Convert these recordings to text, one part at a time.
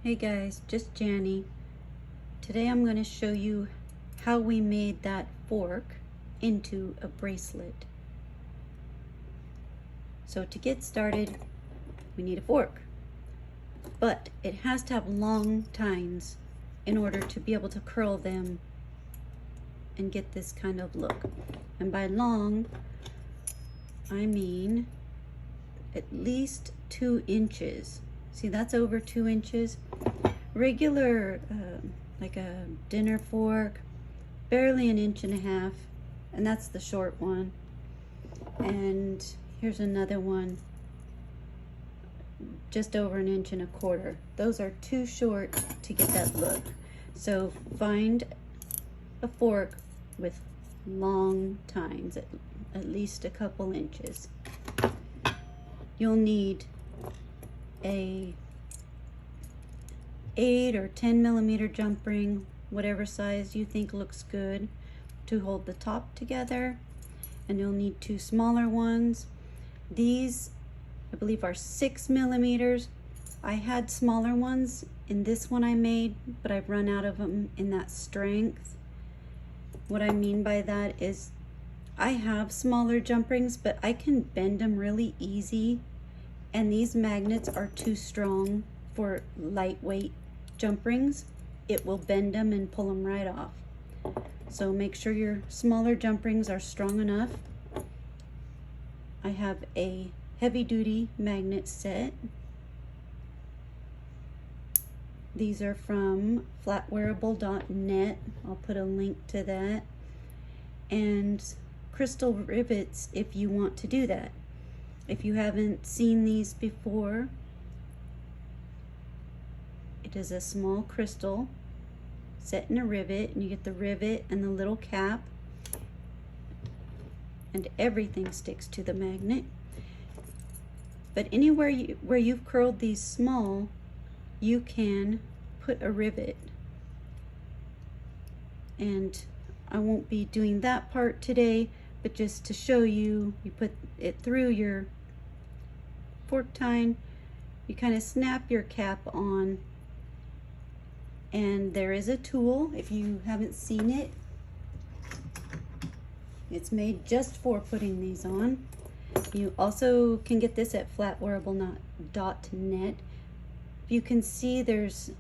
Hey guys, just Jani. Today I'm going to show you how we made that fork into a bracelet. So to get started, we need a fork, but it has to have long tines in order to be able to curl them and get this kind of look. And by long, I mean at least 2 inches. See, that's over 2 inches. Regular, like a dinner fork, barely 1.5 inches, and that's the short one. And here's another one, just over 1.25 inches. Those are too short to get that look. So find a fork with long tines, at least a couple inches. You'll need a 8 or 10 millimeter jump ring, whatever size you think looks good, to hold the top together. And you'll need 2 smaller ones. These, I believe, are 6 millimeters. I had smaller ones in this one I made, but I've run out of them in that strength. What I mean by that is I have smaller jump rings, but I can bend them really easy, and these magnets are too strong for lightweight jump rings. It will bend them and pull them right off. So make sure your smaller jump rings are strong enough. I have a heavy-duty magnet set. These are from flatwearable.net. I'll put a link to that. And crystal rivets if you want to do that. If you haven't seen these before, it is a small crystal set in a rivet, and you get the rivet and the little cap, and everything sticks to the magnet. But anywhere where you've curled these small, you can put a rivet. And I won't be doing that part today, but just to show you, you put it through your fork tine, you kind of snap your cap on, and there is a tool. If you haven't seen it, it's made just for putting these on. You also can get this at flatwearable.net. You can see there's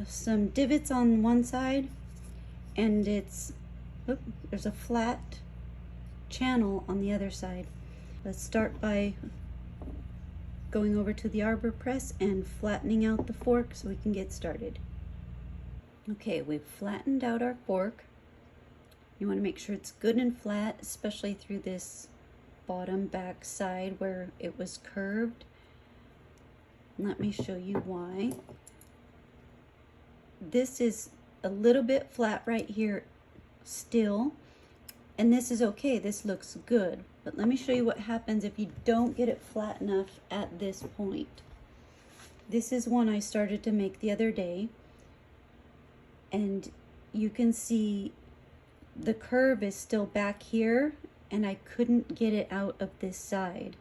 some divots on one side, and there's a flat channel on the other side. Let's start by going over to the arbor press and flattening out the fork so we can get started. Okay, we've flattened out our fork. You want to make sure it's good and flat, especially through this bottom back side where it was curved. Let me show you why. This is a little bit flat right here still, and this is okay. This looks good. But let me show you what happens if you don't get it flat enough at this point. This is one I started to make the other day, and you can see the curve is still back here, and I couldn't get it out of this side.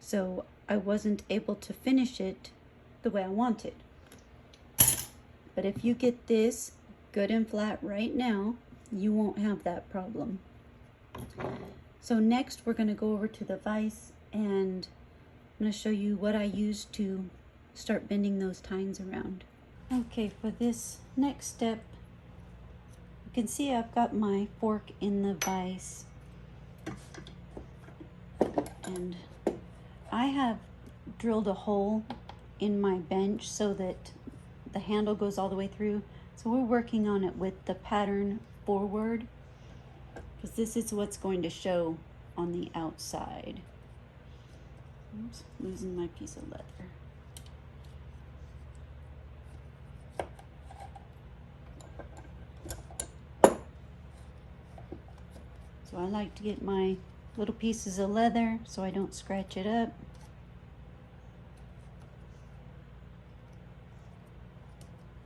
So I wasn't able to finish it the way I wanted. But if you get this good and flat right now, you won't have that problem. So next we're going to go over to the vise, and I'm going to show you what I used to start bending those tines around. Okay, for this next step, you can see I've got my fork in the vise, and I have drilled a hole in my bench so that the handle goes all the way through. So we're working on it with the pattern forward, because this is what's going to show on the outside. Oops, losing my piece of leather. So I like to get my little pieces of leather so I don't scratch it up.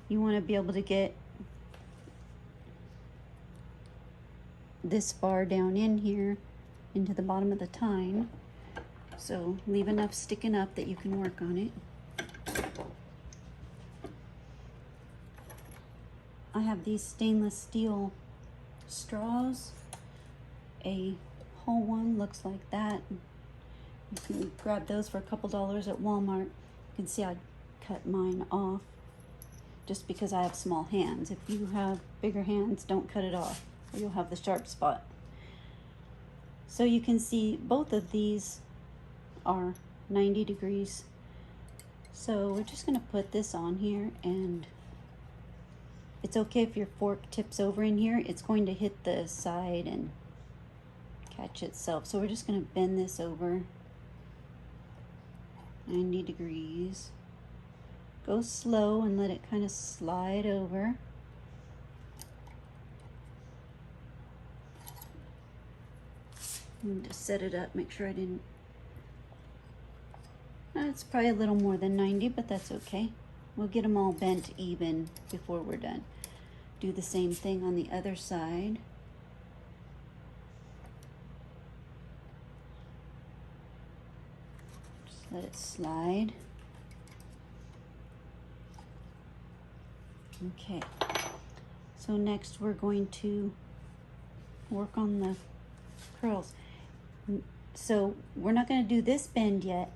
You want to be able to get this far down in here into the bottom of the tine. So leave enough sticking up that you can work on it. I have these stainless steel straws. A whole one looks like that. You can grab those for a couple dollars at Walmart. You can see I cut mine off just because I have small hands. If you have bigger hands, don't cut it off or you'll have the sharp spot. So you can see both of these are 90 degrees. So we're just going to put this on here, and it's okay if your fork tips over in here. It's going to hit the side and catch itself. So we're just going to bend this over 90 degrees. Go slow and let it kind of slide over. And just set it up, make sure I didn't. It's probably a little more than 90, but that's okay. We'll get them all bent even before we're done. Do the same thing on the other side. Just let it slide. Okay, so next we're going to work on the curls. So we're not going to do this bend yet.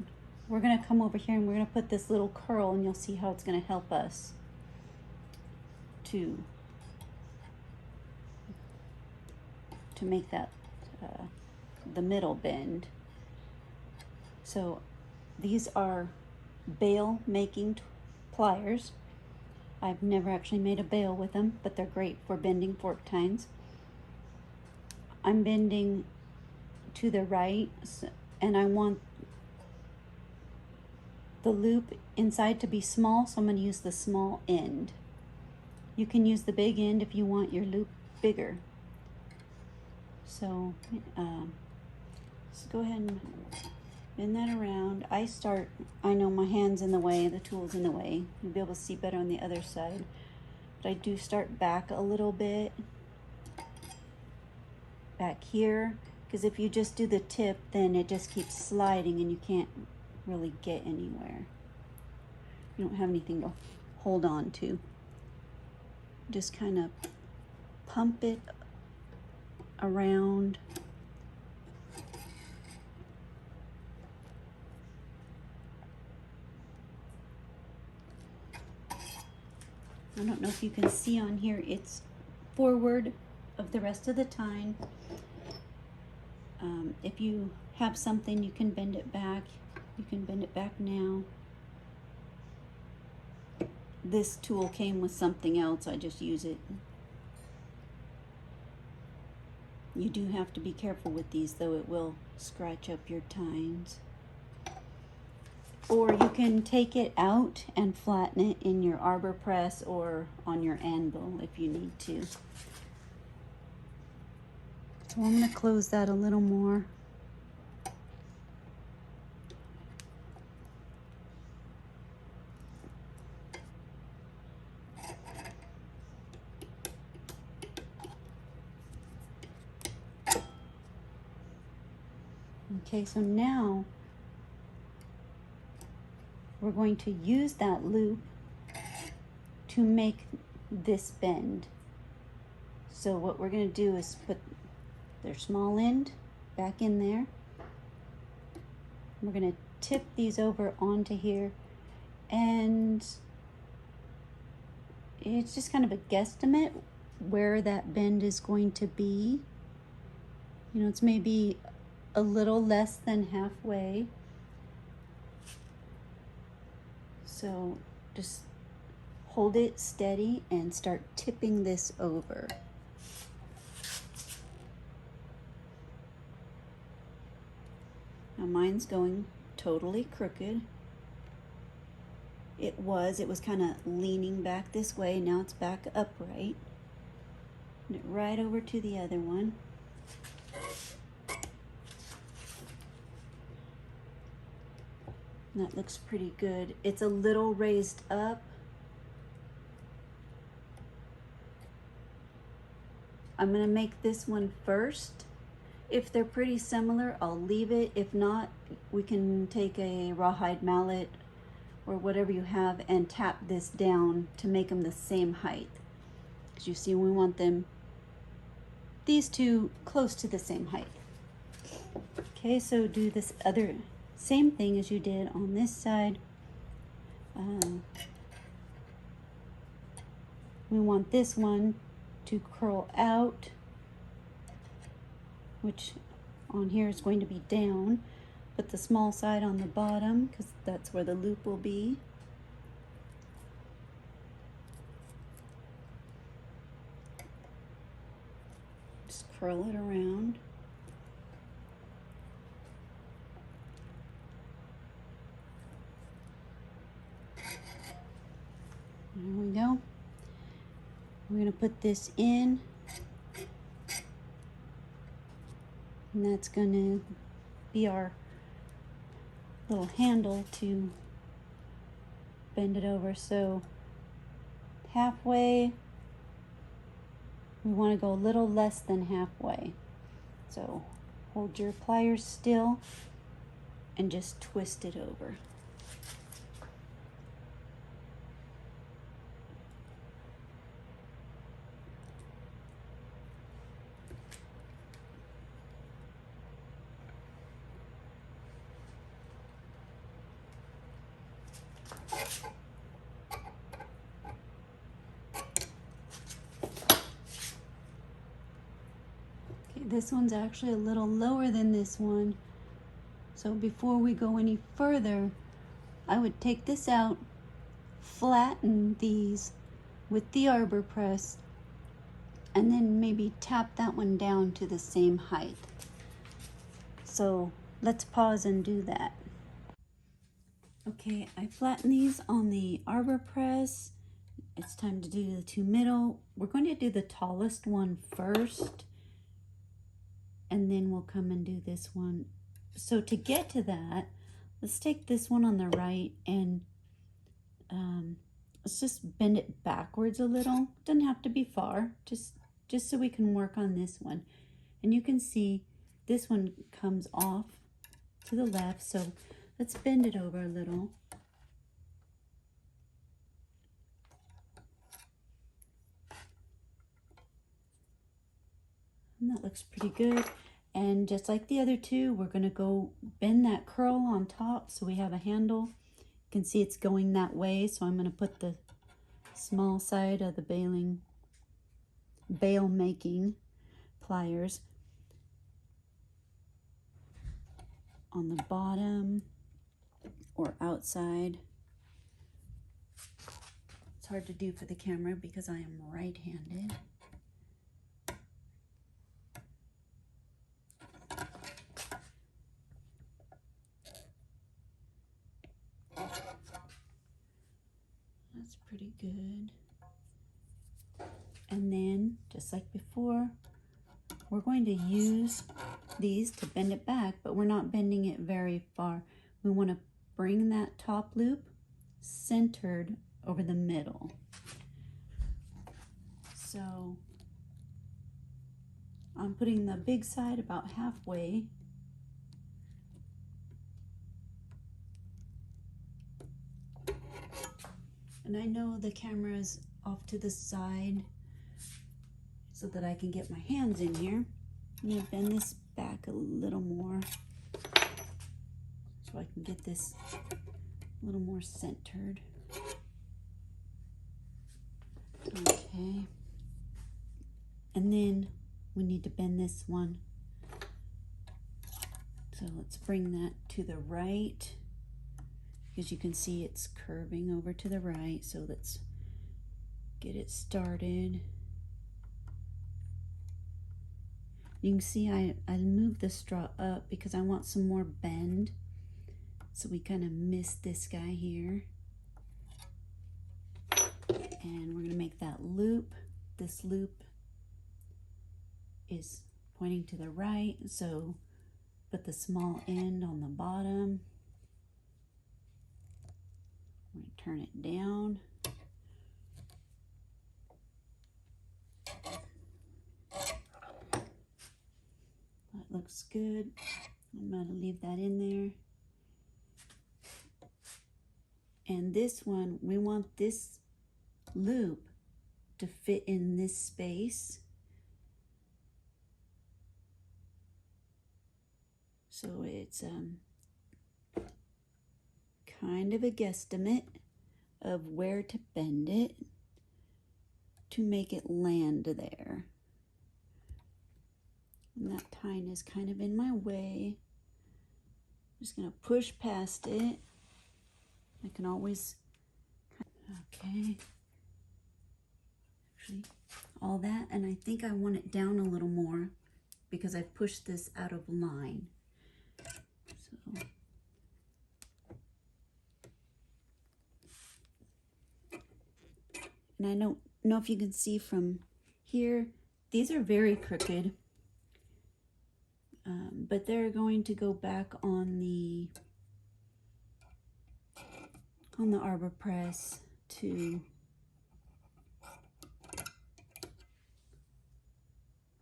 We're going to come over here and we're going to put this little curl, and you'll see how it's going to help us to make that the middle bend. So these are bail making pliers. I've never actually made a bail with them, but they're great for bending fork tines. I'm bending to the right, and I want the loop inside to be small, so I'm going to use the small end. You can use the big end if you want your loop bigger. So let's go ahead and bend that around. I know my hand's in the way, the tool's in the way. You'll be able to see better on the other side. But I do start back a little bit. Back here, because if you just do the tip, then it just keeps sliding and you can't really get anywhere. You don't have anything to hold on to. Just kind of pump it around. I don't know if you can see on here, it's forward of the rest of the tine. If you have something, you can bend it back. You can bend it back now. This tool came with something else, I just use it. You do have to be careful with these though, it will scratch up your tines. Or you can take it out and flatten it in your arbor press or on your anvil if you need to. So I'm going to close that a little more. Okay, so now we're going to use that loop to make this bend. So what we're going to do is put their small end back in there. We're going to tip these over onto here, and it's just kind of a guesstimate where that bend is going to be. You know, it's maybe a little less than halfway. So just hold it steady and start tipping this over. Now mine's going totally crooked. It was kind of leaning back this way. Now it's back upright. And right over to the other one. And that looks pretty good. It's a little raised up. I'm gonna make this one first. If they're pretty similar, I'll leave it. If not, we can take a rawhide mallet or whatever you have and tap this down to make them the same height. As you see, we want them, these two, close to the same height. Okay, so do this other, same thing as you did on this side. We want this one to curl out, which on here is going to be down. Put the small side on the bottom because that's where the loop will be. Just curl it around. There we go. We're going to put this in, and that's going to be our little handle to bend it over. So halfway, we want to go a little less than halfway. So hold your pliers still and just twist it over. This one's actually a little lower than this one. So before we go any further, I would take this out, flatten these with the arbor press, and then maybe tap that one down to the same height. So let's pause and do that. Okay, I flatten these on the arbor press. It's time to do the two middle. We're going to do the tallest one first, and then we'll come and do this one. So to get to that, let's take this one on the right and let's just bend it backwards a little. Doesn't have to be far, just so we can work on this one. And you can see this one comes off to the left, so let's bend it over a little. And that looks pretty good. And just like the other two, we're going to go bend that curl on top so we have a handle. You can see it's going that way, so I'm going to put the small side of the bail making pliers on the bottom or outside. It's hard to do for the camera because I am right-handed. That's pretty good. And then, just like before, we're going to use these to bend it back, but we're not bending it very far. We want to bring that top loop centered over the middle. So I'm putting the big side about halfway. And I know the camera is off to the side so that I can get my hands in here. I'm going to bend this back a little more so I can get this a little more centered. Okay. And then we need to bend this one. So let's bring that to the right, because you can see it's curving over to the right. So let's get it started. You can see I moved the straw up because I want some more bend. So we kind of missed this guy here. And we're going to make that loop. This loop is pointing to the right, so put the small end on the bottom. I'm going to turn it down. That looks good. I'm going to leave that in there. And this one, we want this loop to fit in this space. So it's kind of a guesstimate of where to bend it to make it land there. And that tine is kind of in my way. I'm just gonna push past it. I can always, okay. Actually, all that, and I think I want it down a little more because I've pushed this out of line. So. And I don't know if you can see from here, these are very crooked, but they're going to go back on the arbor press to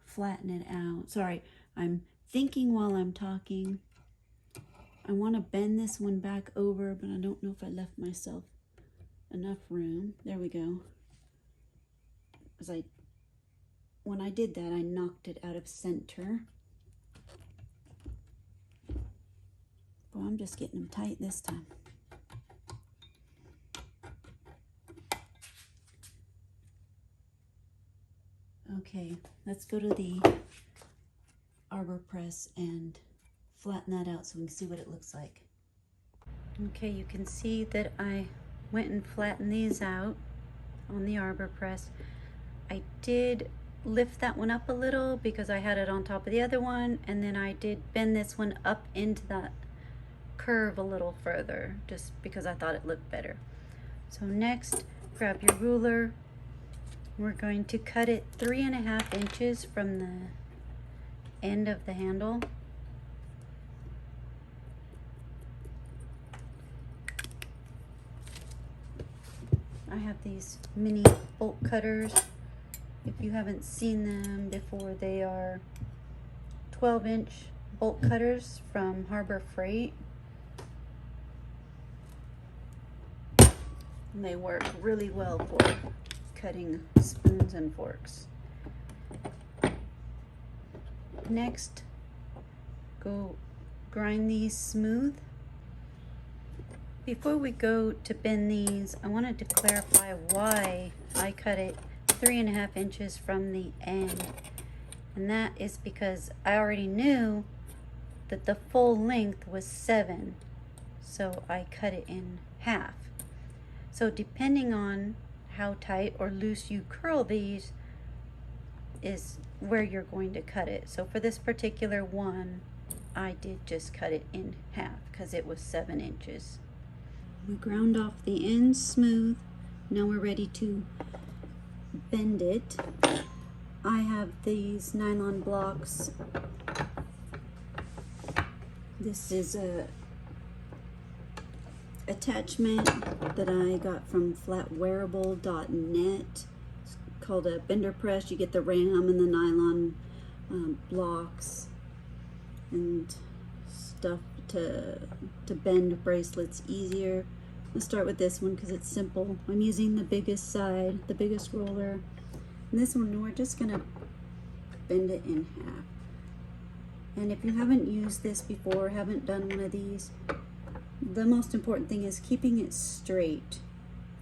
flatten it out. Sorry, I'm thinking while I'm talking. I want to bend this one back over, but I don't know if I left myself enough room. There we go. Because when I did that, I knocked it out of center. Boy, I'm just getting them tight this time. Okay, let's go to the arbor press and flatten that out so we can see what it looks like. Okay, you can see that I went and flattened these out on the arbor press. I did lift that one up a little because I had it on top of the other one, and then I did bend this one up into that curve a little further just because I thought it looked better. So next, grab your ruler. We're going to cut it 3.5 inches from the end of the handle. I have these mini bolt cutters. If you haven't seen them before, they are 12-inch bolt cutters from Harbor Freight. And they work really well for cutting spoons and forks. Next, go grind these smooth. Before we go to bend these, I wanted to clarify why I cut it 3.5 inches from the end. And that is because I already knew that the full length was 7. So I cut it in half. So depending on how tight or loose you curl these is where you're going to cut it. So for this particular one, I did just cut it in half because it was 7 inches. We ground off the ends smooth. Now we're ready to bend it. I have these nylon blocks. This is a attachment that I got from flatwearable.net. It's called a bender press. You get the ram and the nylon blocks and stuff to bend bracelets easier. Let's start with this one because it's simple. I'm using the biggest side, the biggest roller. And this one, we're just gonna bend it in half. And if you haven't used this before, haven't done one of these, the most important thing is keeping it straight.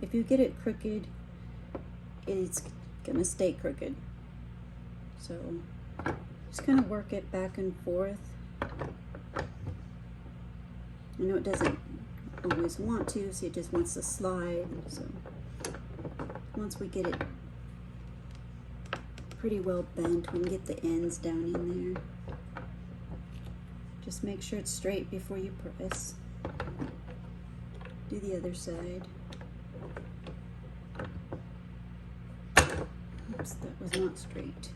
If you get it crooked, it's gonna stay crooked. So just kind of work it back and forth. I know it doesn't always want to, so it just wants to slide. So once we get it pretty well bent, we can get the ends down in there. Just make sure it's straight before you press. Do the other side. Oops, that was not straight.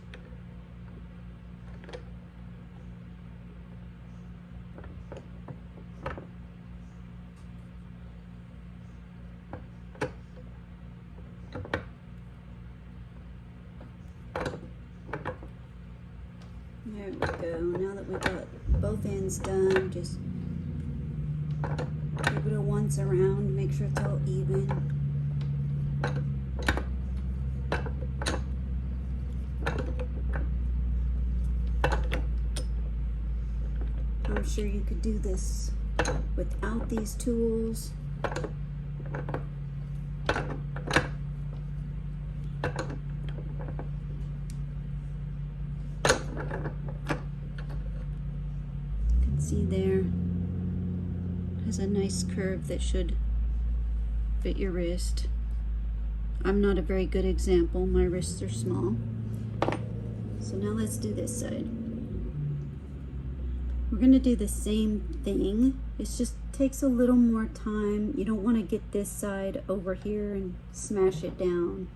There we go. Now that we've got both ends done, just give it a once around, make sure it's all even. sure you could do this without these tools. See there, has a nice curve that should fit your wrist. I'm not a very good example, my wrists are small. So now let's do this side. We're gonna do the same thing. It just takes a little more time. You don't wanna get this side over here and smash it down.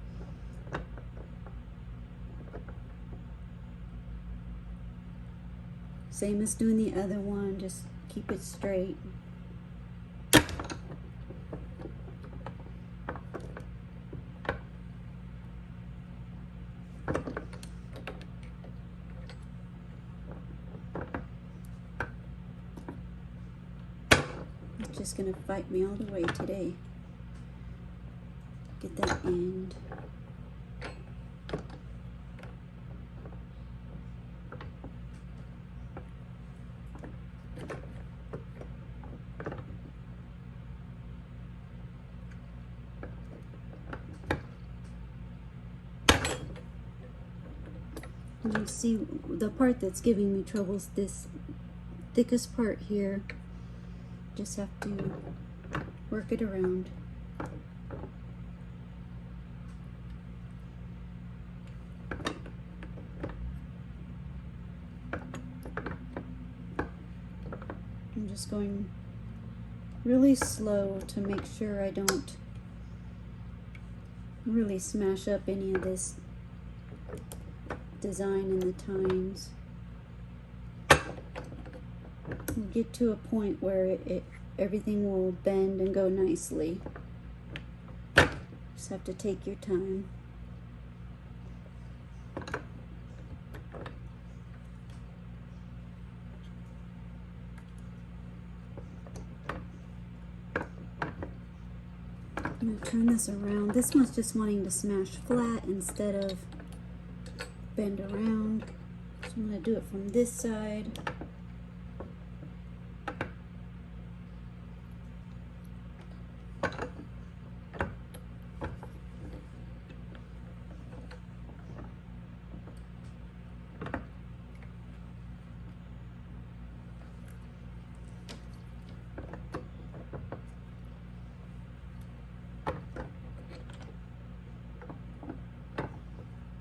Same as doing the other one, just keep it straight. It's just gonna fight me all the way today. Get that end. And you see the part that's giving me trouble is this thickest part here. Just have to work it around. I'm just going really slow to make sure I don't really smash up any of this design in the tines. We'll get to a point where everything will bend and go nicely. Just have to take your time. I'm going to turn this around. This one's just wanting to smash flat instead of bend around. So I'm going to do it from this side.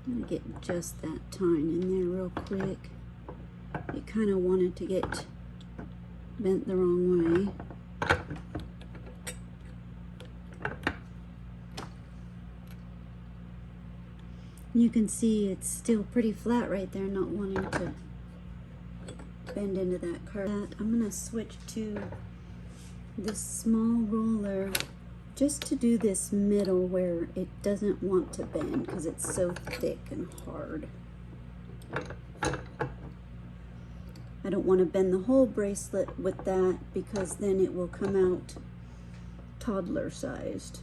I'm going to get just that tine in there real quick. You kind of want it to get bent the wrong way. You can see it's still pretty flat right there, not wanting to bend into that curve. I'm going to switch to this small roller just to do this middle where it doesn't want to bend because it's so thick and hard. I don't want to bend the whole bracelet with that because then it will come out toddler sized.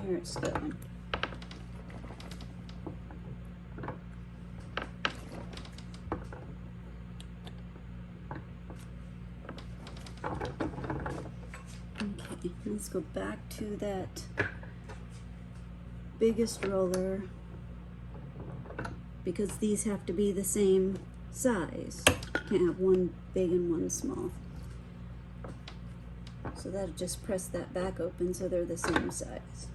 There it's going. Okay, let's go back to that biggest roller because these have to be the same size. You can't have one big and one small. So that'll just press that back open so they're the same size.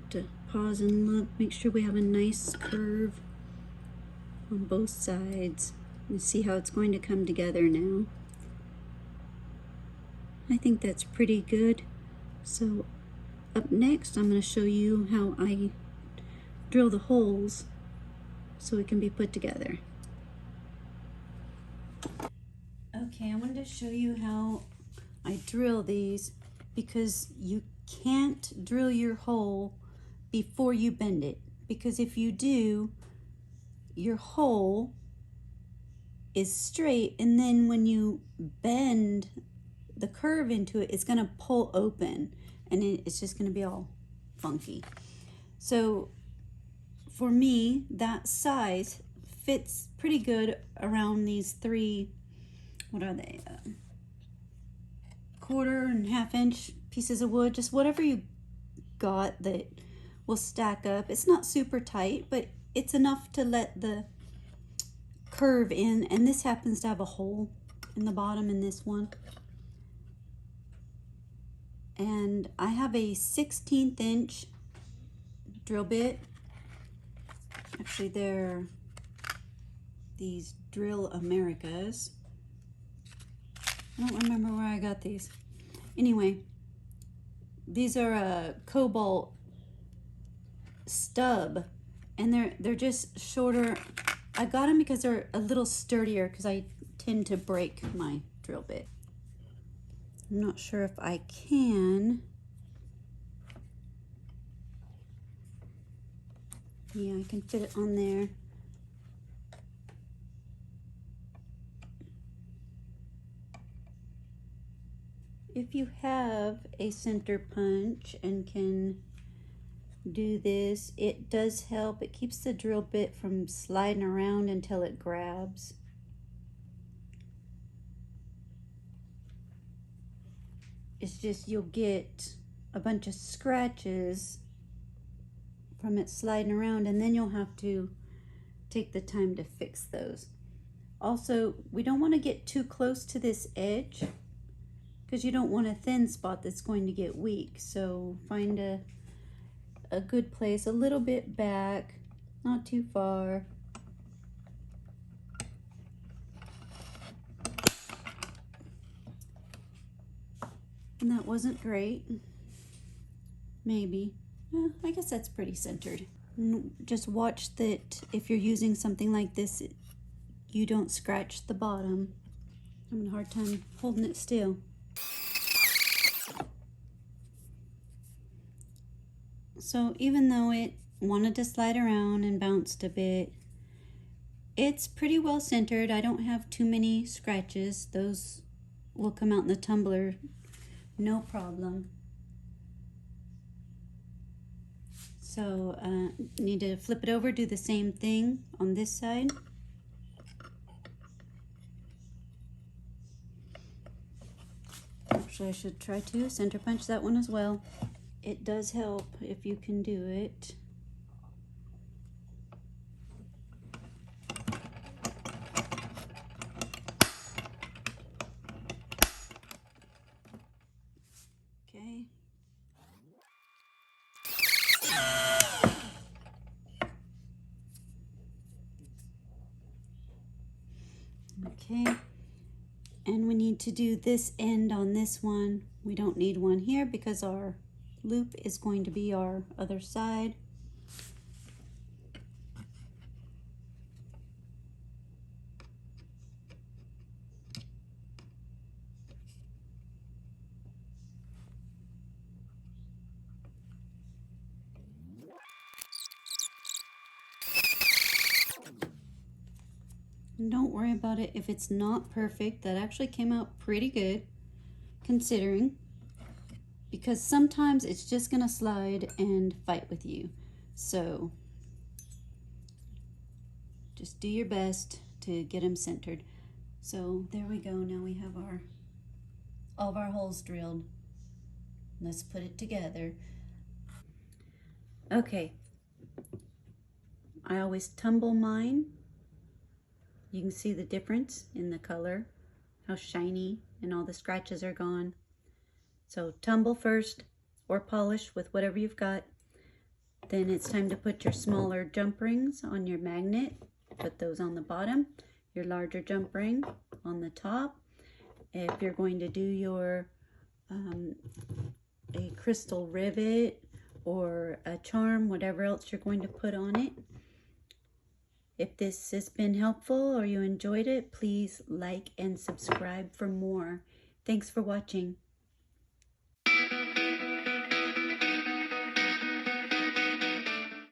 To pause and look, make sure we have a nice curve on both sides. You see how it's going to come together now. I think that's pretty good. So up next I'm going to show you how I drill the holes so it can be put together. Okay, I wanted to show you how I drill these, because you can't drill your hole before you bend it, because if you do, your hole is straight, and then when you bend the curve into it, it's gonna pull open and it's just gonna be all funky. So for me, that size fits pretty good around these three, what are they, 1/4 and 1/2 inch pieces of wood, just whatever you got that will stack up. It's not super tight, but it's enough to let the curve in, and this happens to have a hole in the bottom in this one. And I have a 1/16 inch drill bit. Actually, they're these Drill Americas. I don't remember where I got these. Anyway, these are a cobalt stub, and they're just shorter. I got them because they're a little sturdier, because I tend to break my drill bit. I'm not sure if I can. Yeah, I can fit it on there. If you have a center punch and can do this, it does help. It keeps the drill bit from sliding around until it grabs. It's just you'll get a bunch of scratches from it sliding around, and then you'll have to take the time to fix those. Also, we don't want to get too close to this edge, because you don't want a thin spot that's going to get weak. So find a good place, a little bit back, not too far. And that wasn't great. Maybe. I guess that's pretty centered. Just watch that if you're using something like this, you don't scratch the bottom. I'm having a hard time holding it still. So even though it wanted to slide around and bounced a bit, it's pretty well centered. I don't have too many scratches. Those will come out in the tumbler, no problem. So need to flip it over, do the same thing on this side. Actually, I should try to center punch that one as well. It does help if you can do it. Okay. Okay. And we need to do this end on this one. We don't need one here because our loop is going to be our other side. And don't worry about it if it's not perfect. That actually came out pretty good, considering, because sometimes it's just gonna slide and fight with you. So just do your best to get them centered. So there we go. Now we have all of our holes drilled. Let's put it together. Okay, I always tumble mine. You can see the difference in the color, how shiny, and all the scratches are gone. So tumble first, or polish with whatever you've got. Then it's time to put your smaller jump rings on your magnet. Put those on the bottom, your larger jump ring on the top. If you're going to do your a crystal rivet or a charm, whatever else you're going to put on it. If this has been helpful or you enjoyed it, please like and subscribe for more. Thanks for watching.